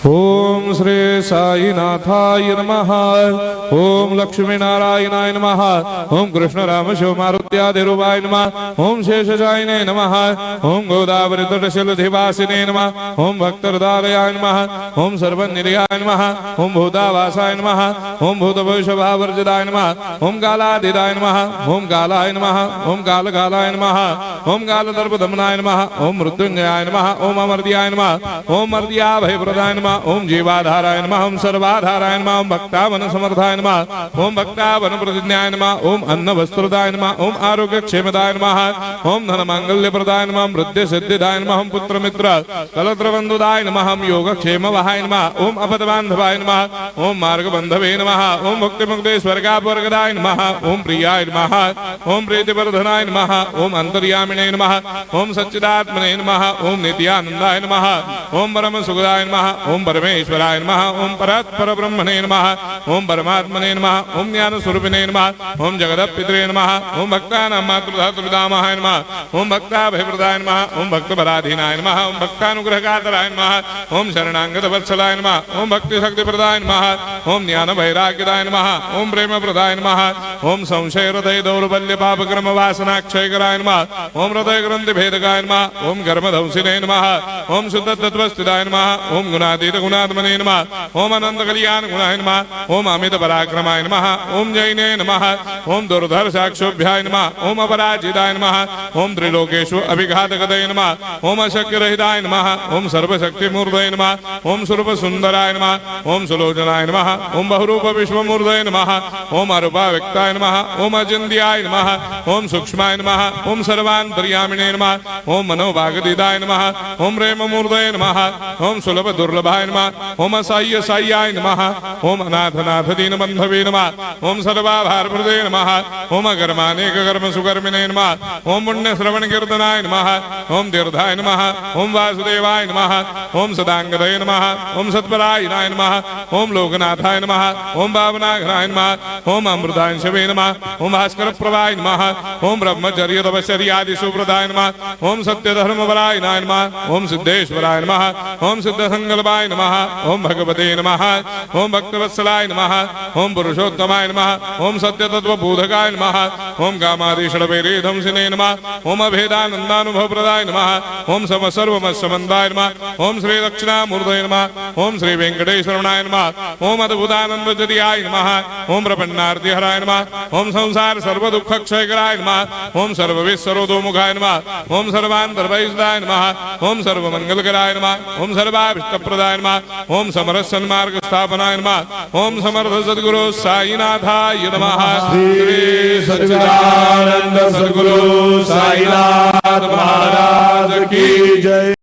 ओम श्री साईनाथाय नमः। ओम लक्ष्मी नारायणाय नमः। ओम कृष्ण राम शिव मारुत्यादिरूपाय नमः। ओम शेषशायिने नमः। ओम गोदावरी तटशिलधिवासिने नमः। ओम भक्तहृदयाय नमः। ओम सर्वनिलयाय नमः। ओम भूतावासाय नमः। ओम भूतभविष्यभावर्जिताय नमः। ओम कालातीताय नमः। ओम कालाय नमः। ओम कालकालाय नमः। ओम कालदर्पदमनाय नमः। ओम मृत्युंजयाय नमः। ओम अमर्त्याय नमः। ओम मर्त्याभयप्रदाय नमः। ओम जीवाधाराय नमः। ओम सर्वाधाराय नमः। ओम भक्तावन समर्थाय नमः। ओम भक्तावन प्रतिज्ञाय नमः। ओम अन्न वस्त्रदाय नमः। ओम आरोग्य क्षेमदाय नमः। ओम धन मांगल्य प्रदाय नमः। ओम वृद्धि सिद्धिदाय नमः। ओम पुत्र मित्र कलत्र बंधुदाय नमः। ओम योग क्षेम वहाय नमः। ओम अपद बांधवाय नमः। ओम मार्ग बंधवे नमः। ओम मुक्ति मुक्ति स्वर्गापवर्गदाय नमः। ओम प्रियाय नमः। ओम प्रीतिवर्धनाय नमः। ओम अंतर्यामिने नमः। ओम सच्चिदात्मने नमः। ओम नित्यानंदाय नमः। ओम परम सुखदाय नमः। ओम परमेश्वराय नमः। ओम परात्पर ब्रह्मणे नमः। ओम परमात्मने नमः। ओम ज्ञान स्वरूपिणे नमः। ओम जगदपितरे नमः। ओम भक्तानां मातृधातुर्पितामहाय नमः। ओम भक्ताभयप्रदाय नमः। ओम भक्तपराधीनाय नमः। ओम भक्तानुग्रहकातराय नमः। ओम शरणागत वत्सलाय नमः। ओम भक्ति शक्ति प्रदाय नमः। ओम ज्ञान वैराग्यदाय नमः। ओम प्रेम प्रदाय नमः। ओम संशय हृदय दौर्बल्य पापक्रम वासना क्षयकराय नमः। ओम हृदय ग्रंथि भेदकाय नमः। ओम कर्मधंसिने नमः। ओम शुद्ध तत्वस्थिताय नमः। ओम गुणातीत गुणात्मने नमः। ओम अनंत कल्याण गुणाय नमः। ओम अमित पराक्रमाय नमः। ओम जैने नमः। ओम दुर्धर्षाक्षोभ्याय नमः। ओम अपराजिताय नमः। ओम त्रिलोकेषु अभिघातगतये नमः। ओम अशक्यरहिताय नमः। ओम सर्वशक्तिमूर्तये नमः। ओम स्वरूप सुंदराय नमः। ओम सुलोचनाय नमः। ओम बहुरूप विश्वमूर्तये नमः। ओम अरूपाव्यक्ताय नमः। ओम अचिन्त्याय नमः। ओम सूक्ष्माय नमः। ओम सर्वान्तर्यामिने नमः। ओम मनोभागदिदाय नमः। ओम प्रेममूर्तये नमः। ओम सुलभ दुर्लभाय नमः। ओम असाह्य साह्याय नमः। ओम अनाथनाथ दीनबन्धवे नमः। ओम सर्वाभारप्रदे नमः। ओम अकर्मानेक कर्म सुकर्मिणे नमः। ओम पुण्य श्रवण कीर्तनाय नमः। ओम तीर्थाय नमः। ओम वासुदेवाय नमः। ओम सदांगदये नमः। ओम सत्परायणाय नमः। ओम लोकनाथाय नमः। ओम भावनाघ्नाय नमः। ओम अमृतांशवे नमः। ओम भास्कर प्रभाय नमः। ओम ब्रह्मचर्य तपश्चर्यादि सुप्रदाय नमः। ओम सत्यधर्मपरायणाय नमः। ओम सिद्धेश्वराय नमः। ओम सिद्धसंकल्पाय नमः। ओम भगवते नमः। ओम भक्तवत्सलाय नमः। ओम पुरुषोत्तमाय नमः। ओम सत्यतत्त्वबोधकाय नमः। ओम कामादिषडभेदंसिने नमः। ओम अभेदानन्दानुभवप्रदाय नमः। ओम सर्वमस्समन्दाय नमः। ओम श्री दक्षिणामूर्तये नमः। ओम श्री वेंकटेश्वरनाय नमः। ओम अद्भुतानन्दजदियाय नमः। ओम प्रपन्नार्तिहराय नमः। ओम संसार सर्वदुःखक्षयकराय नमः। ओम सर्वविश्वरोधोमुखाय नमः। ओम सर्वान्तर्वैसदाय नमः। ओम सर्वमङ्गलकराय नमः। ओम सर्वाभीष्टप्रदाय नमः। ओम समरस सन्मार्ग स्थापनाय नमः। ओम समर्थ सद्गुरु साईनाथाय नमः। श्री सच्चिदानंद सद्गुरु साईनाथ महाराज की जय।